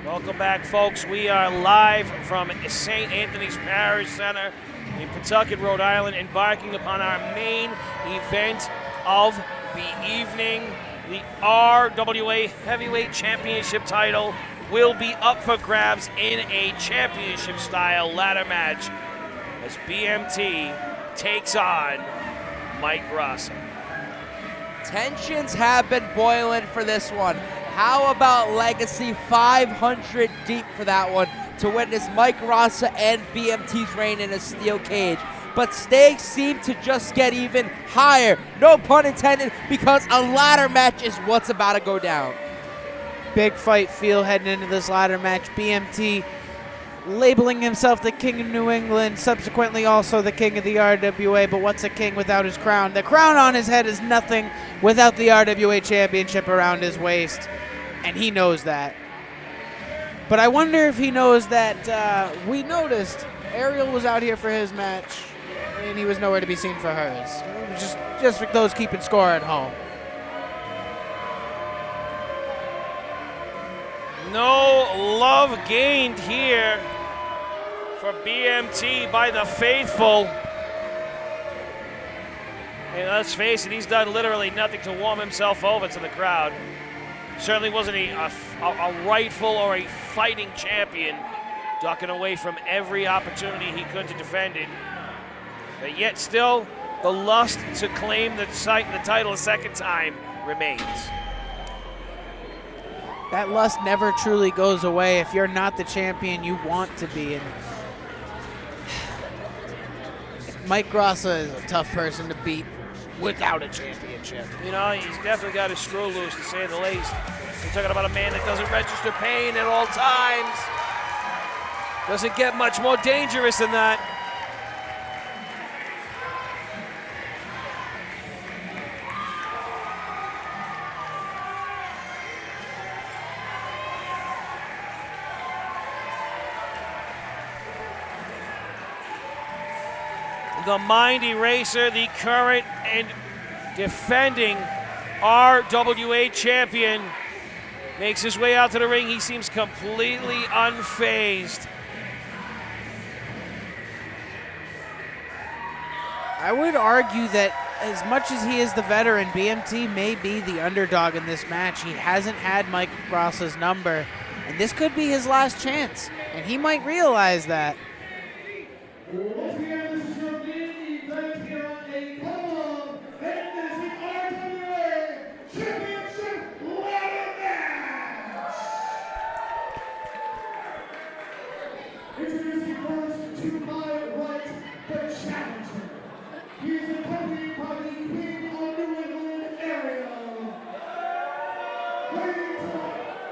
Welcome back, folks. We are live from St. Anthony's Parish Center in Pawtucket, Rhode Island, embarking upon our main event of the evening. The RWA Heavyweight Championship title will be up for grabs in a championship-style ladder match as BMT takes on Mike Graca. Tensions have been boiling for this one. How about Legacy 500 deep for that one to witness Mike Graca and BMT's reign in a steel cage. But stakes seem to just get even higher, no pun intended, because a ladder match is what's about to go down. Big fight feel heading into this ladder match. BMT labeling himself the King of New England, subsequently also the King of the RWA, but what's a king without his crown? The crown on his head is nothing without the RWA Championship around his waist, and he knows that. But I wonder if he knows that we noticed Ariel was out here for his match, and he was nowhere to be seen for hers. Just for those keeping score at home. No love gained here for BMT by the faithful. And let's face it, he's done literally nothing to warm himself over to the crowd. Certainly wasn't a rightful or a fighting champion, ducking away from every opportunity he could to defend it. But yet still, the lust to claim the title a second time remains. That lust never truly goes away if you're not the champion you want to be. And Mike Graca is a tough person to beat without a championship. You know, he's definitely got his screw loose, to say the least. We're talking about a man that doesn't register pain at all times. Doesn't get much more dangerous than that. The Mind Eraser, the current and defending RWA champion, makes his way out to the ring. He seems completely unfazed. I would argue that as much as he is the veteran, BMT may be the underdog in this match. He hasn't had Mike Graca's number, and this could be his last chance, and he might realize that. Introducing first to my right, the challenger. He is accompanied by the King of New England area. Weighing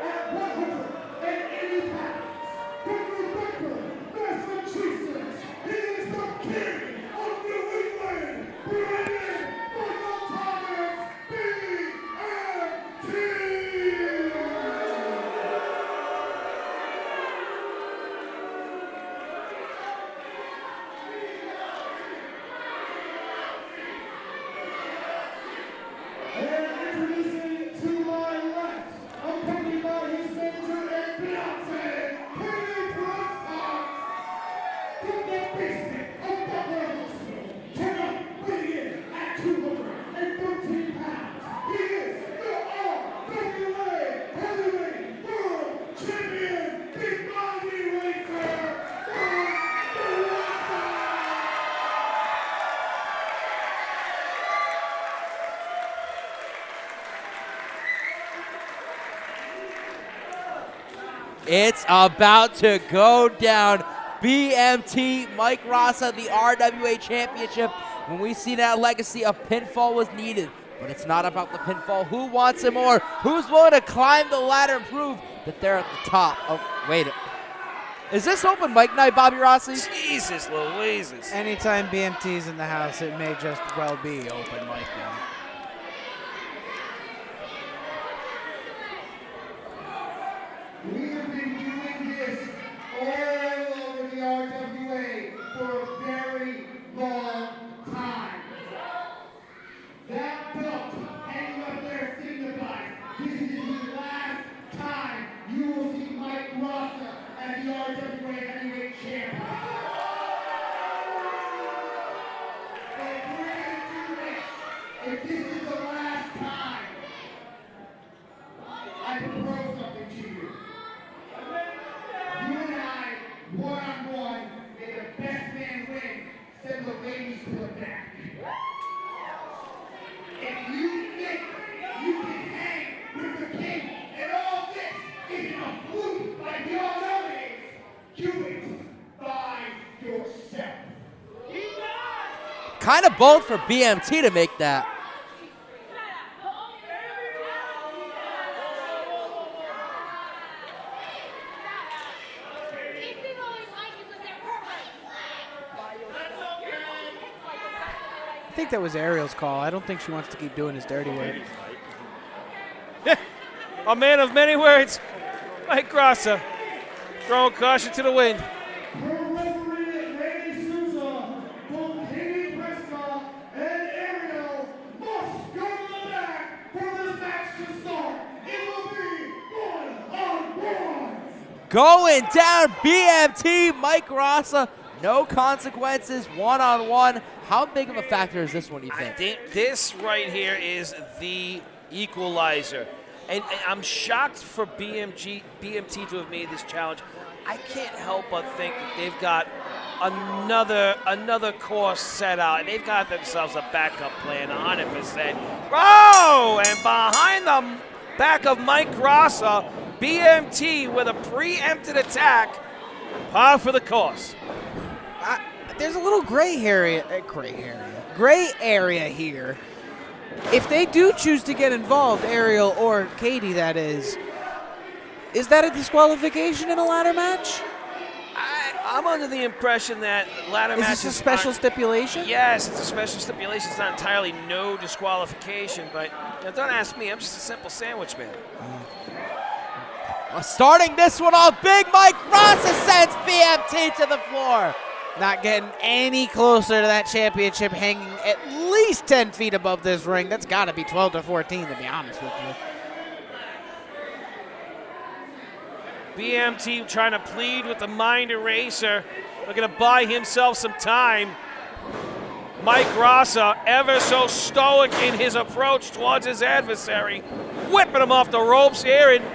at 180 pounds, from Rebecca, Massachusetts, he is the King of New England, Renegade, BMT. It's about to go down. BMT, Mike Graca, the RWA Championship. When we see that Legacy, a pinfall was needed. But it's not about the pinfall. Who wants it more? Who's willing to climb the ladder and prove that they're at the top? Oh, wait. Is this open mic night, Bobby Rossi? Jesus Louises. Anytime BMT's in the house, it may just well be open mic night. We have been doing this all over the RWA for a very long time. That belt hanging up there signifies this is the last time you will see Mike Graca and the RWA heavyweight champion. But if we're going to do this, if this is the last time, I propose something to you. You and I, one-on-one, may the best man win, send the ladies to the back. If you think you can hang with the king and all this isn't a fluke like we all know it is, do it by yourself. Kind of bold for BMT to make that. I think that was Ariel's call. I don't think she wants to keep doing his dirty work. A man of many words, Mike Graca, throwing caution to the wind. Pro referee Randy Souza, both Katie Prescott and Ariel must go to the back for this match to start. It will be one-on-one. Going down, BMT, Mike Graca, no consequences, one-on-one. How big of a factor is this one, you I think? think this right here is the equalizer. And I'm shocked for BMT to have made this challenge. I can't help but think that they've got another course set out. They've got themselves a backup plan, 100%. Oh, and behind the back of Mike Graca, BMT with a preempted attack, par for the course. There's a little gray area here. If they do choose to get involved, Ariel or Katie, that is that a disqualification in a ladder match? I'm under the impression that ladder matches. Is this a special stipulation? Yes, it's a special stipulation. It's not entirely no disqualification, but don't ask me. I'm just a simple sandwich man. Starting this one off, big Mike Graca sends BMT to the floor. Not getting any closer to that championship, hanging at least 10 feet above this ring. That's got to be 12 to 14, to be honest with you. BMT trying to plead with the mind eraser, looking to buy himself some time. Mike Graca, ever so stoic in his approach towards his adversary, whipping him off the ropes here and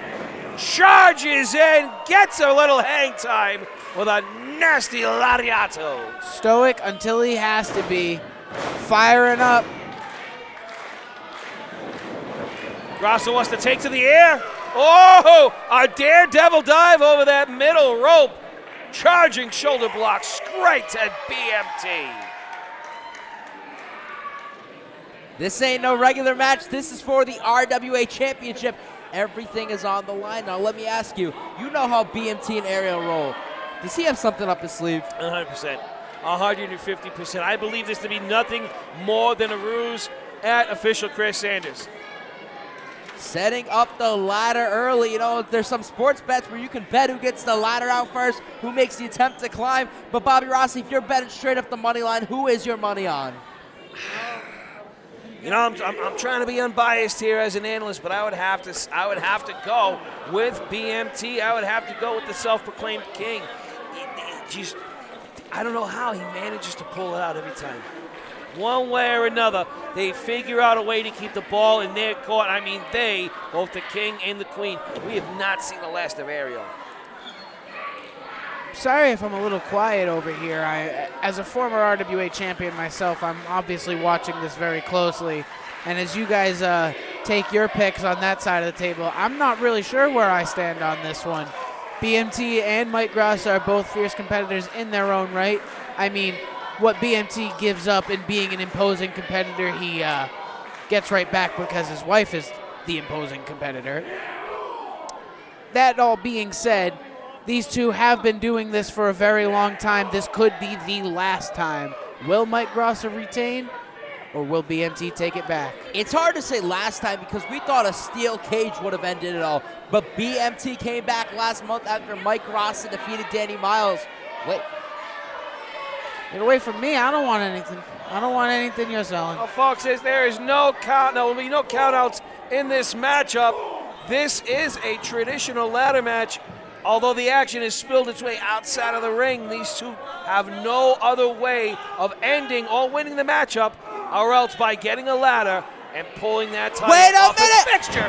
charges in, gets a little hang time with a nasty lariato. Stoic until he has to be. Firing up. Graca wants to take to the air. Oh, a daredevil dive over that middle rope. Charging shoulder block straight at BMT. This ain't no regular match. This is for the RWA Championship. Everything is on the line. Now, let me ask you, you know how BMT and Ariel roll. Does he have something up his sleeve? 100%. 150%. I believe this to be nothing more than a ruse at official Chris Sanders. Setting up the ladder early. You know, there's some sports bets where you can bet who gets the ladder out first, who makes the attempt to climb. But Bobby Rossi, if you're betting straight up the money line, who is your money on? You know, I'm trying to be unbiased here as an analyst, but I would have to go with BMT. I would have to go with the self-proclaimed king. I don't know how he manages to pull it out every time. One way or another, they figure out a way to keep the ball in their court. I mean, they, both the king and the queen. We have not seen the last of Ariel. Sorry if I'm a little quiet over here. As a former RWA champion myself, I'm obviously watching this very closely. And as you guys take your picks on that side of the table, I'm not really sure where I stand on this one. BMT and Mike Graca are both fierce competitors in their own right. I mean, what BMT gives up in being an imposing competitor, he gets right back because his wife is the imposing competitor. That all being said, these two have been doing this for a very long time. This could be the last time. Will Mike Graca retain, or will BMT take it back? It's hard to say last time because we thought a steel cage would have ended it all. But BMT came back last month after Mike Graca defeated Danny Miles. Wait. Get away from me. I don't want anything. I don't want anything you're selling. Well, folks, there is no count. There will be no countouts in this matchup. This is a traditional ladder match Although the action has spilled its way outside of the ring, these two have no other way of ending or winning the matchup, or else by getting a ladder and pulling that title off its fixture.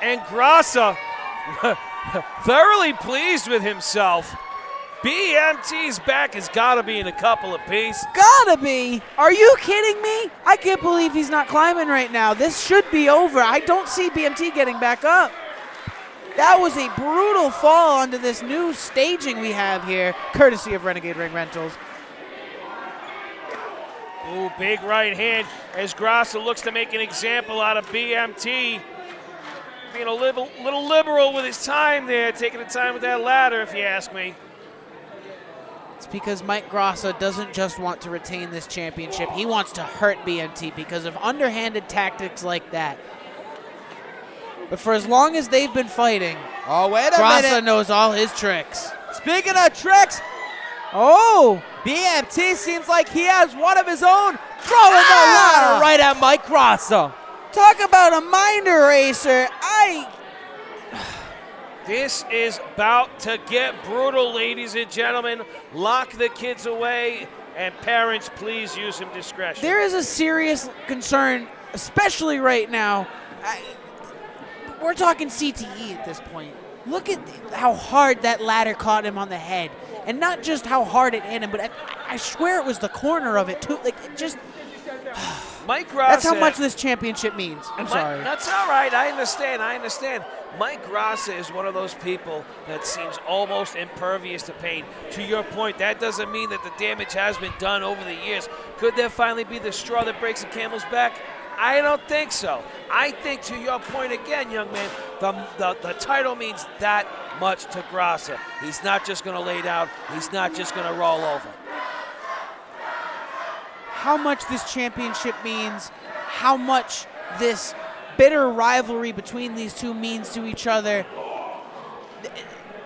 And Graca, thoroughly pleased with himself. BMT's back has got to be in a couple apiece. Gotta be. Are you kidding me? I can't believe he's not climbing right now. This should be over. I don't see BMT getting back up. That was a brutal fall onto this new staging we have here, courtesy of Renegade Ring Rentals. Ooh, big right hand as Graca looks to make an example out of BMT. Being a little liberal with his time there, taking the time with that ladder, if you ask me. It's because Mike Graca doesn't just want to retain this championship. He wants to hurt BMT because of underhanded tactics like that. But for as long as they've been fighting, Graca knows all his tricks. Speaking of tricks, BMT seems like he has one of his own, throwing the ladder right at Mike Graca. Talk about a mind eraser. This is about to get brutal, ladies and gentlemen. Lock the kids away, and parents, please use some discretion. There is a serious concern, especially right now. We're talking CTE at this point. Look at how hard that ladder caught him on the head. And not just how hard it hit him, but I swear it was the corner of it, too. Like, it just... Mike Graca. That's how much this championship means. I'm sorry. That's all right. I understand. Mike Graca is one of those people that seems almost impervious to pain. To your point, that doesn't mean that the damage has been done over the years. Could there finally be the straw that breaks the camel's back? I don't think so. I think, to your point again, young man, the title means that much to Graca. He's not just going to lay down. He's not just going to roll over. How much this championship means, how much this bitter rivalry between these two means to each other.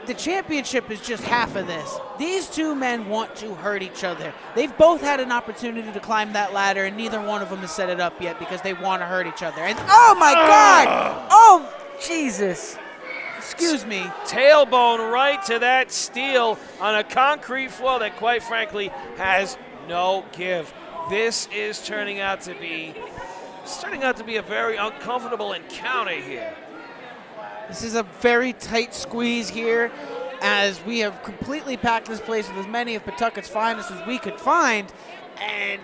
The championship is just half of this. These two men want to hurt each other. They've both had an opportunity to climb that ladder, and neither one of them has set it up yet because they want to hurt each other. And oh my God! Oh, Jesus. Excuse me. Tailbone right to that steel on a concrete floor that, quite frankly, has no give. This is turning out to be a very uncomfortable encounter here. This is a very tight squeeze here, as we have completely packed this place with as many of Pawtucket's finest as we could find, and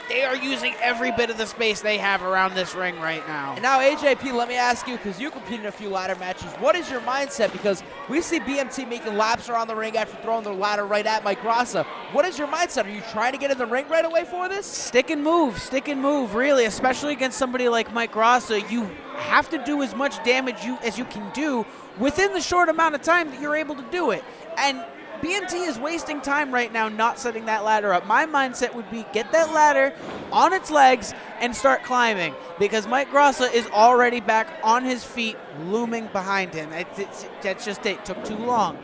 they are using every bit of the space they have around this ring right now. And now, AJP, let me ask you, because you competed in a few ladder matches, what is your mindset? Because we see BMT making laps around the ring after throwing the ladder right at Mike Graca. What is your mindset? Are you trying to get in the ring right away for this? Stick and move, really, especially against somebody like Mike Graca. You have to do as much damage as you can do within the short amount of time that you're able to do it. And BMT is wasting time right now not setting that ladder up. My mindset would be get that ladder on its legs and start climbing, because Mike Graca is already back on his feet, looming behind him. That's just it. Took too long.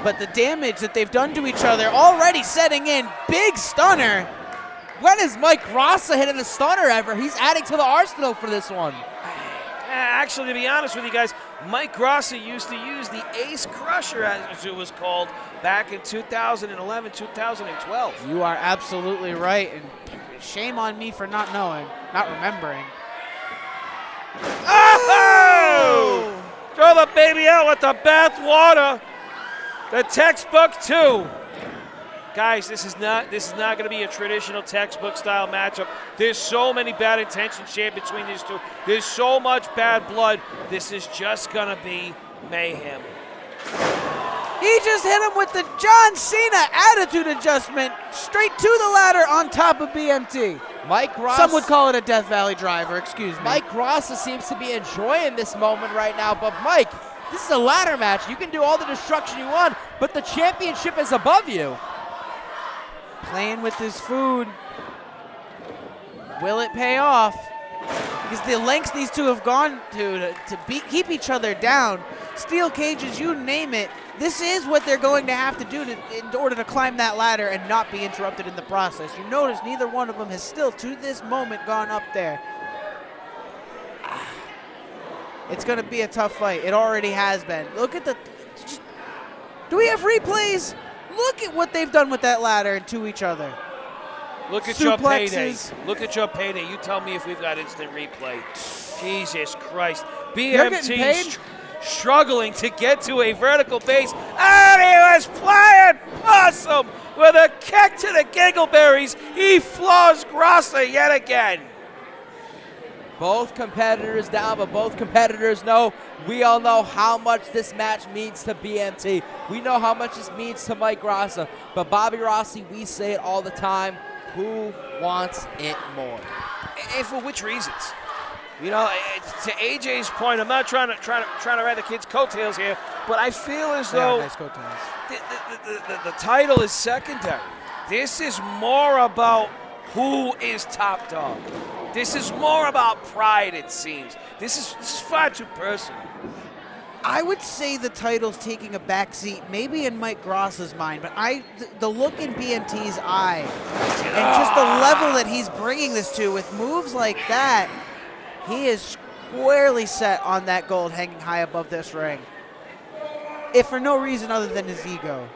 But the damage that they've done to each other already setting in. Big stunner. When has Mike Graca hit a stunner ever? He's adding to the arsenal for this one. Actually, to be honest with you guys, Mike Graca used to use the Ace Crusher, as it was called, back in 2011, 2012. You are absolutely right, and shame on me for not remembering. Oh! Throw the baby out with the bath water. The textbook too. Guys, this is not going to be a traditional textbook style matchup. There's so many bad intentions shared between these two. There's so much bad blood. This is just going to be mayhem. He just hit him with the John Cena attitude adjustment straight to the ladder on top of BMT. Mike Graca. Some would call it a Death Valley driver, excuse me. Mike Graca seems to be enjoying this moment right now, but Mike, this is a ladder match. You can do all the destruction you want, but the championship is above you. Playing with his food. Will it pay off? Because the lengths these two have gone to keep each other down. steel cages, you name it. This is what they're going to have to do in order to climb that ladder and not be interrupted in the process. You notice neither one of them has still, to this moment, gone up there. It's going to be a tough fight. It already has been. Look at the... Do we have replays? Look at what they've done with that ladder and to each other. Look at your payday. Look at your payday. You tell me if we've got instant replay. Jesus Christ. BMT struggling to get to a vertical base. And he was playing possum with a kick to the Giggleberries. He floors Graca yet again. Both competitors down, but both competitors know, we all know how much this match means to BMT. We know how much this means to Mike Graca. But Bobby Rossi, we say it all the time, who wants it more? And for which reasons? You know, to AJ's point, I'm not trying to ride the kid's coattails here, but I feel as though nice coattails. The title is secondary. This is more about who is top dog. This is more about pride, it seems. This is far too personal. I would say the title's taking a backseat, maybe in Mike Graca's mind, but the look in BMT's eye and just the level that he's bringing this to with moves like that, he is squarely set on that gold hanging high above this ring, if for no reason other than his ego.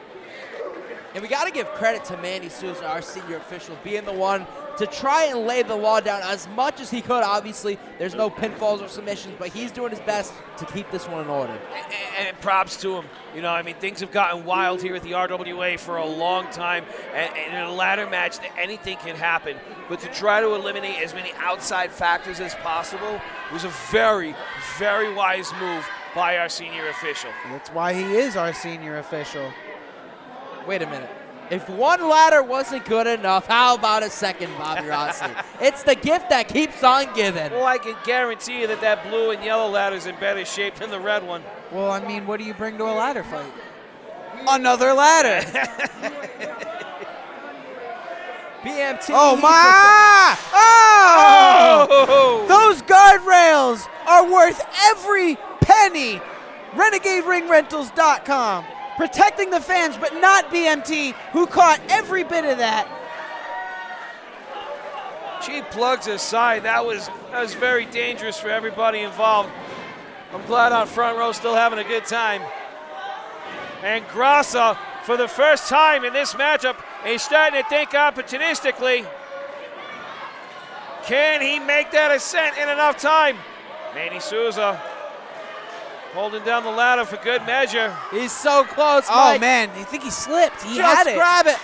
And we got to give credit to Manny Souza, our senior official, being the one to try and lay the law down as much as he could. Obviously, there's no pinfalls or submissions, but he's doing his best to keep this one in order. And props to him. You know, I mean, things have gotten wild here at the RWA for a long time. And in a ladder match, anything can happen. But to try to eliminate as many outside factors as possible was a very, very wise move by our senior official. That's why he is our senior official. Wait a minute. If one ladder wasn't good enough, how about a second, Bobby Rossi? It's the gift that keeps on giving. Well, I can guarantee you that blue and yellow ladder is in better shape than the red one. Well, I mean, what do you bring to a ladder fight? Another ladder. BMT. Oh, my! Oh! Those guardrails are worth every penny. RenegadeRingRentals.com. Protecting the fans, but not BMT, who caught every bit of that. Cheap plugs aside, that was very dangerous for everybody involved. I'm glad on front row still having a good time. And Graca, for the first time in this matchup, is starting to think opportunistically. Can he make that ascent in enough time? Manny Souza holding down the ladder for good measure. He's so close, Oh, Mike. man, I think he slipped. He Just had it. grab it.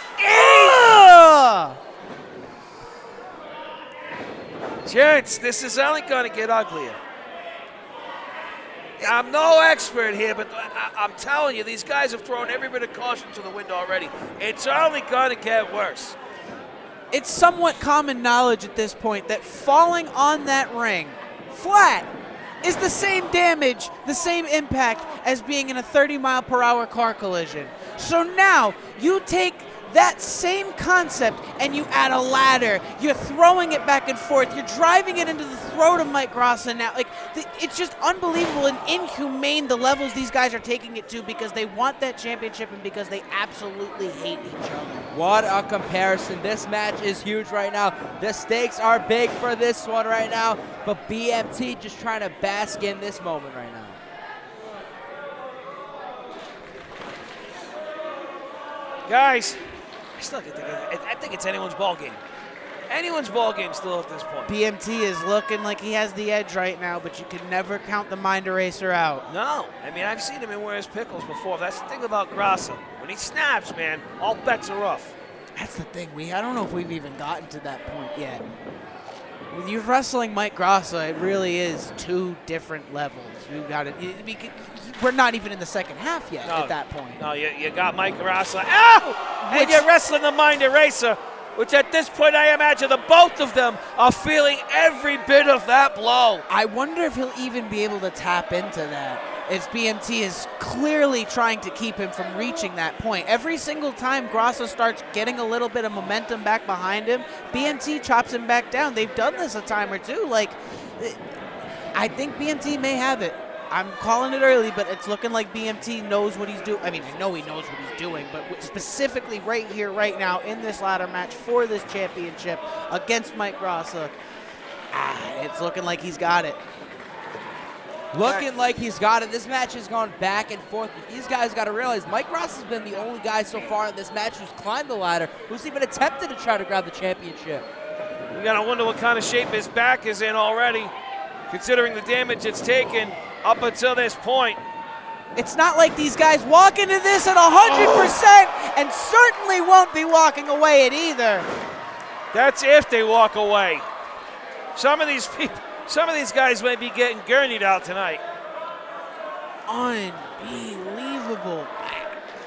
Gents, this is only going to get uglier. I'm no expert here, but I'm telling you, these guys have thrown every bit of caution to the wind already. It's only going to get worse. It's somewhat common knowledge at this point that falling on that ring flat is the same damage, the same impact as being in a 30-mile-per-hour car collision. So now you take that same concept and you add a ladder. You're throwing it back and forth. You're driving it into the throat of Mike Graca now. Like, it's just unbelievable and inhumane the levels these guys are taking it to because they want that championship and because they absolutely hate each other. What a comparison. This match is huge right now. The stakes are big for this one right now, but BMT just trying to bask in this moment right now. Guys, I think it's anyone's ball game. Anyone's ball game still at this point. BMT is looking like he has the edge right now, but you can never count the mind eraser out. No, I mean, I've seen him in Where's Pickles before. That's the thing about Graca. When he snaps, man, all bets are off. That's the thing. I don't know if we've even gotten to that point yet. When you're wrestling Mike Graca, it really is two different levels. You got it. We're not even in the second half yet at that point. No, you got Mike Graca. Ow! And you're wrestling the mind eraser, which at this point I imagine the both of them are feeling every bit of that blow. I wonder if he'll even be able to tap into that. As BMT is clearly trying to keep him from reaching that point. Every single time Graca starts getting a little bit of momentum back behind him, BMT chops him back down. They've done this a time or two. Like, I think BMT may have it. I'm calling it early, but it's looking like BMT knows what he's doing. I mean, I know he knows what he's doing, but specifically right here, right now, in this ladder match for this championship against Mike Graca, it's looking like he's got it. Looking like he's got it. This match has gone back and forth. These guys got to realize Mike Graca's been the only guy so far in this match who's climbed the ladder, who's even attempted to try to grab the championship. You gotta wonder what kind of shape his back is in already, considering the damage it's taken up until this point. It's not like these guys walk into this at 100% and certainly won't be walking away it either. That's if they walk away. Some of these guys might be getting gurneyed out tonight. Unbelievable.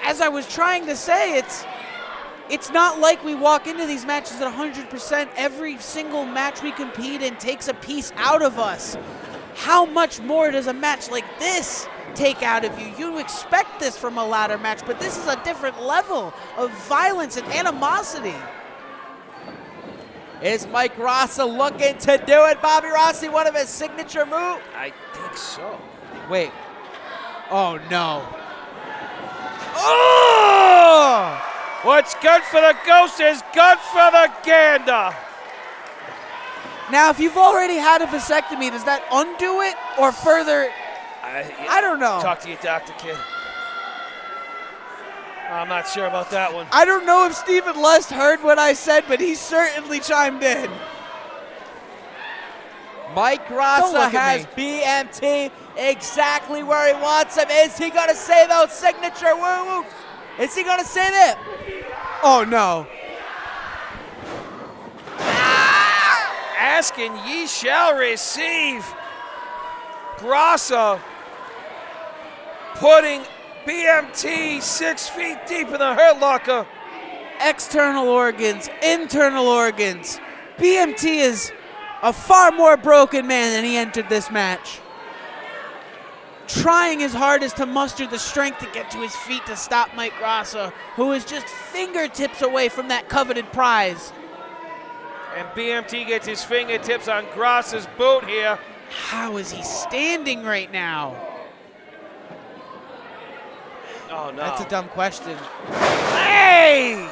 As I was trying to say, it's not like we walk into these matches at 100%. Every single match we compete in takes a piece out of us. How much more does a match like this take out of you? You expect this from a ladder match, but this is a different level of violence and animosity. Is Mike Graca looking to do it? Bobby Rossi, one of his signature moves? I think so. Wait. Oh, no. Oh! What's good for the goose is good for the gander. Now, if you've already had a vasectomy, does that undo it or further? I don't know. Talk to your doctor, kid. I'm not sure about that one. I don't know if Stephen Lust heard what I said, but he certainly chimed in. Mike Graca has BMT exactly where he wants him. Is he going to say those signature woo-woos? Is he going to say that? Oh, no. Asking ye shall receive. Graca putting BMT 6 feet deep in the hurt locker. External organs, internal organs. BMT is a far more broken man than he entered this match. Trying his hardest to muster the strength to get to his feet to stop Mike Graca, who is just fingertips away from that coveted prize. And BMT gets his fingertips on Graca's boot here. How is he standing right now? Oh, no. That's a dumb question. Hey!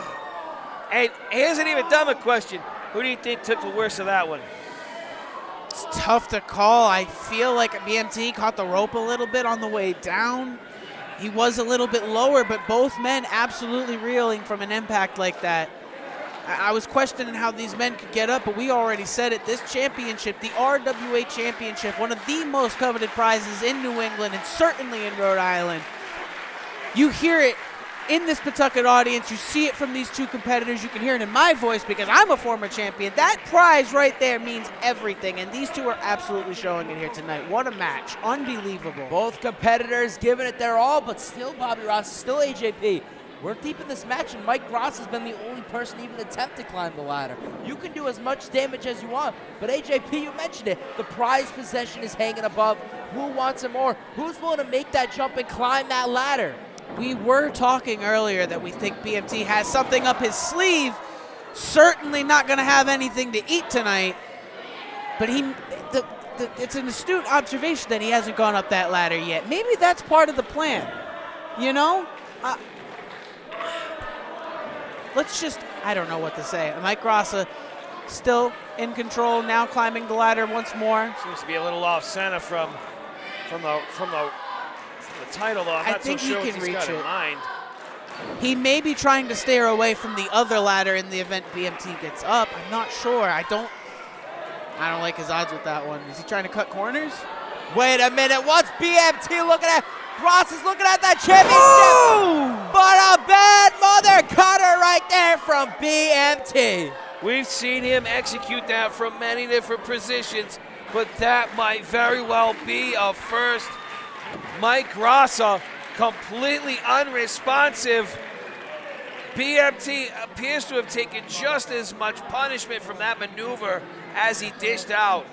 And he hasn't even done the question. Who do you think took the worst of that one? It's tough to call. I feel like BMT caught the rope a little bit on the way down. He was a little bit lower, but both men absolutely reeling from an impact like that. I was questioning how these men could get up, but we already said it. This championship, the RWA championship, one of the most coveted prizes in New England and certainly in Rhode Island. You hear it in this Pawtucket audience. You see it from these two competitors. You can hear it in my voice because I'm a former champion. That prize right there means everything, and these two are absolutely showing it here tonight. What a match. Unbelievable. Both competitors giving it their all, but still Bobby Ross, still AJP. We're deep in this match, and Mike Graca has been the only person to even attempt to climb the ladder. You can do as much damage as you want, but AJP, you mentioned it, the prize possession is hanging above. Who wants it more? Who's willing to make that jump and climb that ladder? We were talking earlier that we think BMT has something up his sleeve. Certainly not going to have anything to eat tonight, but it's an astute observation that he hasn't gone up that ladder yet. Maybe that's part of the plan, you know? I don't know what to say. Mike Graca still in control, now climbing the ladder once more. Seems to be a little off center from the title, though. I'm not so sure what he's got in mind. He may be trying to steer away from the other ladder in the event BMT gets up. I'm not sure. I don't like his odds with that one. Is he trying to cut corners? Wait a minute. What's BMT looking at? Ross is looking at that championship. Oh! But a bad mother cutter right there from BMT. We've seen him execute that from many different positions, but that might very well be a first. Mike Graca completely unresponsive. BMT appears to have taken just as much punishment from that maneuver as he dished out.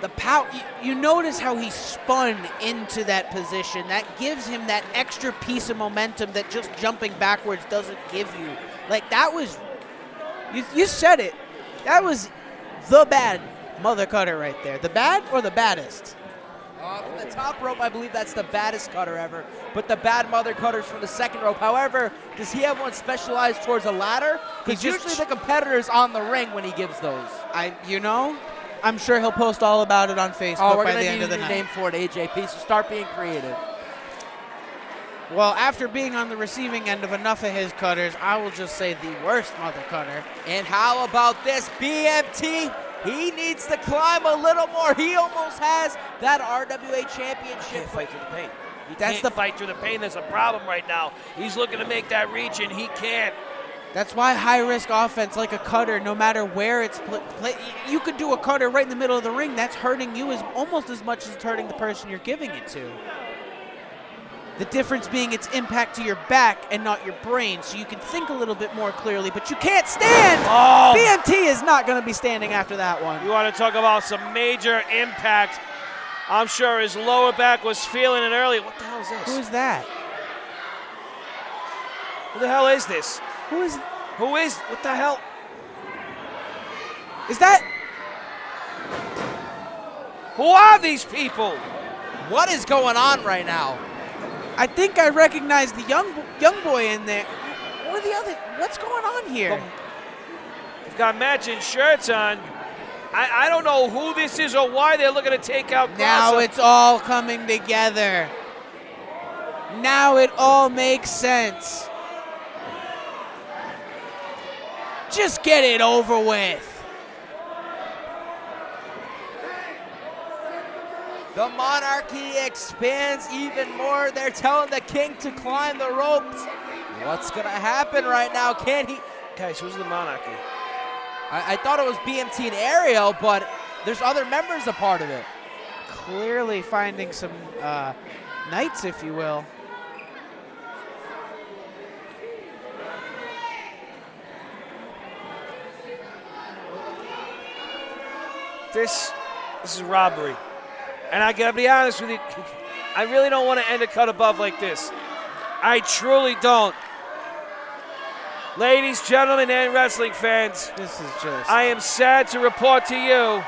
The power, you notice how he spun into that position. That gives him that extra piece of momentum that just jumping backwards doesn't give you. Like, that was, you said it. That was the bad mother cutter right there. The bad or the baddest? From the top rope, I believe that's the baddest cutter ever, but the bad mother cutter's from the second rope. However, does he have one specialized towards a ladder? Because usually the competitor's on the ring when he gives those. I'm sure he'll post all about it on Facebook by the end of the night. We're going to need a new name for it, AJP, so start being creative. Well, after being on the receiving end of enough of his cutters, I will just say the worst mother cutter. And how about this? BMT, he needs to climb a little more. He almost has that RWA championship. He can't fight through the pain. He can't fight through the pain. There's a problem right now. He's looking to make that reach, and he can't. That's why high-risk offense, like a cutter, no matter where it's you could do a cutter right in the middle of the ring. That's hurting you almost as much as it's hurting the person you're giving it to. The difference being its impact to your back and not your brain, so you can think a little bit more clearly, but you can't stand. Oh. BMT is not going to be standing after that one. You want to talk about some major impact. I'm sure his lower back was feeling it earlier. What the hell is this? Who is that? Who the hell is this? Who is? What the hell? Is that? Who are these people? What is going on right now? I think I recognize the young boy in there. Or the other. What's going on here? They've got matching shirts on. I don't know who this is or why they're looking to take out Graca. Now it's all coming together. Now it all makes sense. Just get it over with. The monarchy expands even more. They're telling the king to climb the ropes. What's going to happen right now? Can he? Guys, who's the monarchy? I thought it was BMT and Ariel, but there's other members a part of it. Clearly finding some knights, if you will. This is robbery. And I gotta be honest with you, I really don't want to end a cut above like this. I truly don't. Ladies, gentlemen, and wrestling fans, This is just. I am sad to report to you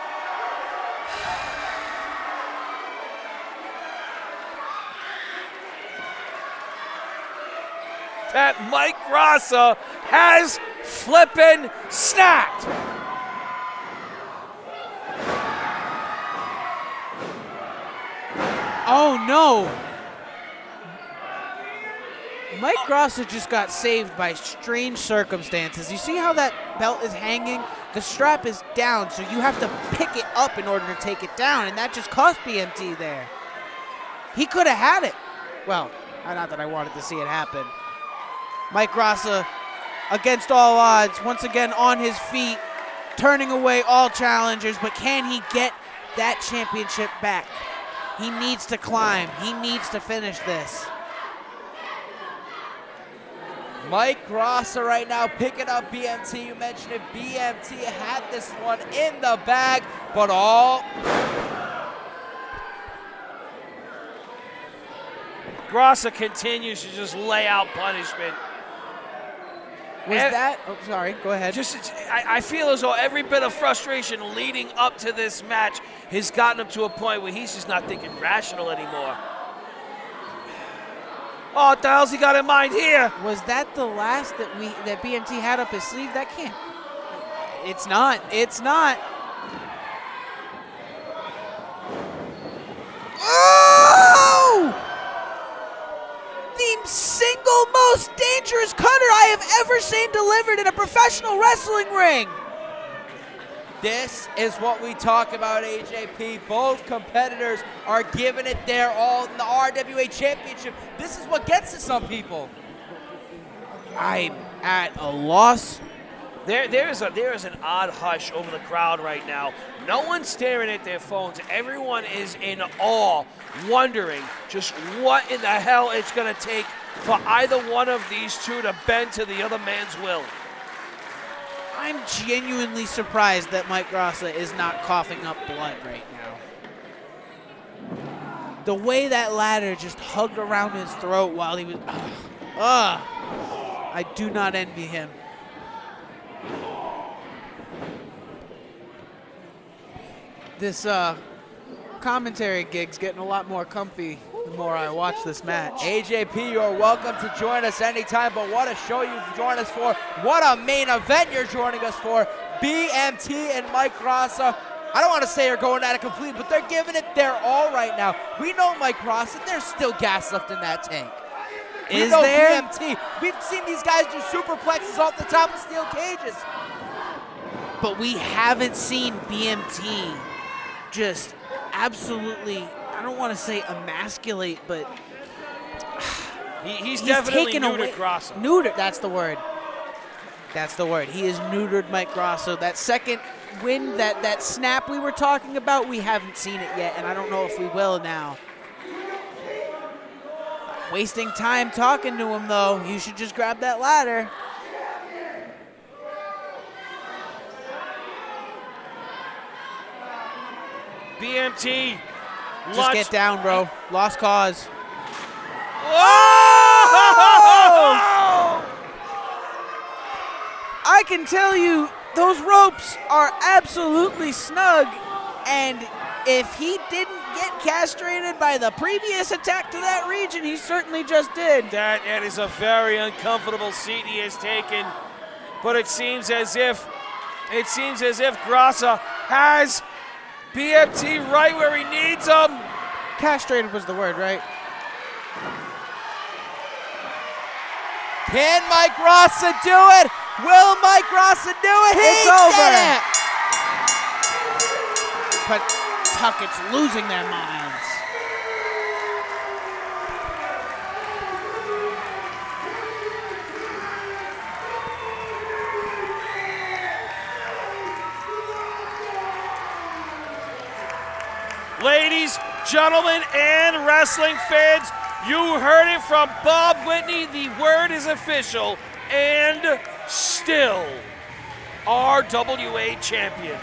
that Mike Graca has flippin' snapped. Oh no! Mike Graca just got saved by strange circumstances. You see how that belt is hanging? The strap is down, so you have to pick it up in order to take it down, and that just cost BMT there. He could have had it. Well, not that I wanted to see it happen. Mike Graca, against all odds, once again on his feet, turning away all challengers, but can he get that championship back? He needs to climb. He needs to finish this. Mike Graca right now picking up BMT. You mentioned it. BMT had this one in the bag, but all. Graca continues to just lay out punishment. Oh, sorry, go ahead. I feel as though every bit of frustration leading up to this match has gotten him to a point where he's just not thinking rational anymore. Oh, what the hell's he got in mind here? Was that the last that BMT had up his sleeve? That can't. It's not. It's not. Oh! The single most dangerous cutter I have ever seen delivered in a professional wrestling ring. This is what we talk about, AJP. Both competitors are giving it their all in the RWA Championship. This is what gets to some people. I'm at a loss. There is an odd hush over the crowd right now. No one's staring at their phones. Everyone is in awe, wondering just what in the hell it's going to take for either one of these two to bend to the other man's will. I'm genuinely surprised that Mike Graca is not coughing up blood right now. The way that ladder just hugged around his throat while he was... I do not envy him. This commentary gig's getting a lot more comfy the more I watch this match. AJP, you're welcome to join us anytime, but what a show you've joined us for. What a main event you're joining us for. BMT and Mike Graca, I don't want to say they're going at it complete, but they're giving it their all right now. We know Mike Graca, there's still gas left in that tank. We know there? BMT. We've seen these guys do superplexes off the top of steel cages. But we haven't seen BMT just absolutely, I don't want to say emasculate, but He's definitely taken neutered away. Graca. Neutered, that's the word. That's the word. He has neutered Mike Graca. That second win, that snap we were talking about, we haven't seen it yet, and I don't know if we will now. Wasting time talking to him, though. You should just grab that ladder. BMT. Just get down, bro. Lost cause. Oh! I can tell you, those ropes are absolutely snug, and if he didn't get castrated by the previous attack to that region, he certainly just did. That is a very uncomfortable seat he has taken, but it seems as if Graca has BMT right where he needs him. Castrated was the word, right? Can Mike Graca do it? Will Mike Graca do it? It's He over. did it! Pawtucket's losing their minds. Ladies, gentlemen, and wrestling fans, you heard it from Bob Whitney. The word is official, and still RWA champion.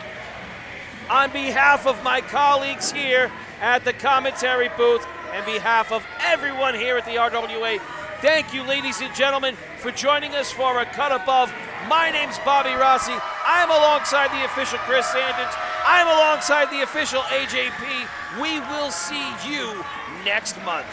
On behalf of my colleagues here at the commentary booth, and behalf of everyone here at the RWA, thank you, ladies and gentlemen, for joining us for A Cut Above. My name's Bobby Rossi. I'm alongside the official Chris Sanders. I'm alongside the official AJP. We will see you next month.